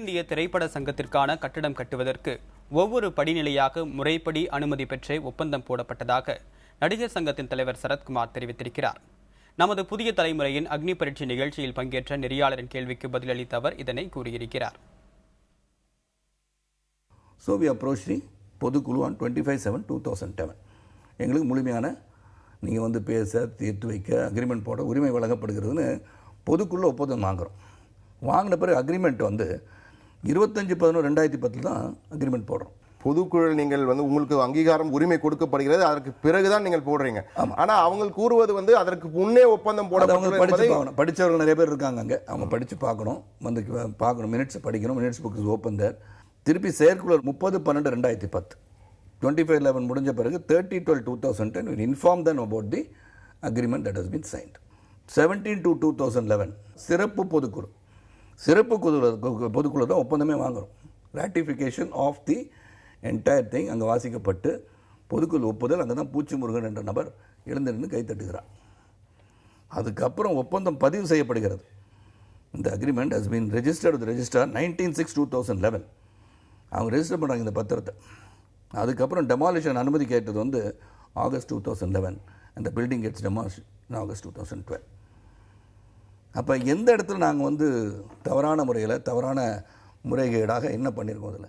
இந்திய திரைப்பட சங்கத்திற்கான கட்டடம் கட்டுவதற்கு ஒவ்வொரு படிநிலையாக முறைப்படி அனுமதி பெற்றே ஒப்பந்தம் போடப்பட்டதாக நடிகர் சங்கத்தின் தலைவர் சரத்குமார் தெரிவித்திருக்கிறார். நமது புதிய தலைமுறையின் அக்னி பரீட்சை நிகழ்ச்சியில் பங்கேற்ற நெறியாளரின் கேள்விக்கு பதிலளித்த அவர் இதனை கூறியிருக்கிறார். So we approached the பொதுக்குழு on 25/7/2007. எங்களுக்கு முழுமையான நீங்கள் பேச தீர்த்து வைக்க அக்ரிமெண்ட் போட உரிமை வழங்கப்படுகிறதுன்னு பொதுக்குழு ஒப்பந்தம் வாங்குகிறோம். வாங்கின பிறகு அக்ரிமெண்ட் 25/11/2010 தான் அக்ரிமெண்ட் போடுறோம். பொதுக்குழு நீங்கள் உங்களுக்கு அங்கீகாரம் உரிமை கொடுக்கப்படுகிறது, அதற்கு பிறகுதான் நீங்கள் போடுறீங்க. ஆனால் அவங்க கூறுவது அதற்கு முன்னே ஒப்பந்தம் போட படித்தவர்கள் நிறைய பேர் இருக்காங்க. அங்கே அவங்க படித்து பார்க்கணும், பார்க்கணும், மினிட்ஸ் படிக்கணும். மினிட்ஸ் புக் இஸ் ஓப்பன் தேர். திருப்பி செயற்குழு 30/12/2010 25/11 முடிஞ்ச பிறகு 30/12/2010 we inform them about the agreement that has been signed. 17/2/2011 சிறப்பு பொதுக்குழு தான் ஒப்பந்தமே வாங்குகிறோம். Ratification of the entire thing அங்கே வாசிக்கப்பட்டு பொதுக்குழு ஒப்புதல். அங்கே தான் பூச்சி முருகன் என்ற நபர் எழுந்திருந்து கைத்தட்டுகிறார். அதுக்கப்புறம் ஒப்பந்தம் பதிவு செய்யப்படுகிறது. இந்த agreement has been registered with register 19/6/2011. அவங்க ரெஜிஸ்டர் பண்ணுறாங்க இந்த பத்திரத்தை. அதுக்கப்புறம் டெமாலிஷன் அனுமதி கேட்டது ஆகஸ்ட் 2011. அந்த பில்டிங் கெட்ஸ் டெமாலிஷ் ஆகஸ்ட் 2012. அப்போ எந்த இடத்துல நாங்கள் தவறான முறையில் தவறான முறைகேடாக என்ன பண்ணியிருக்கோம் அதில்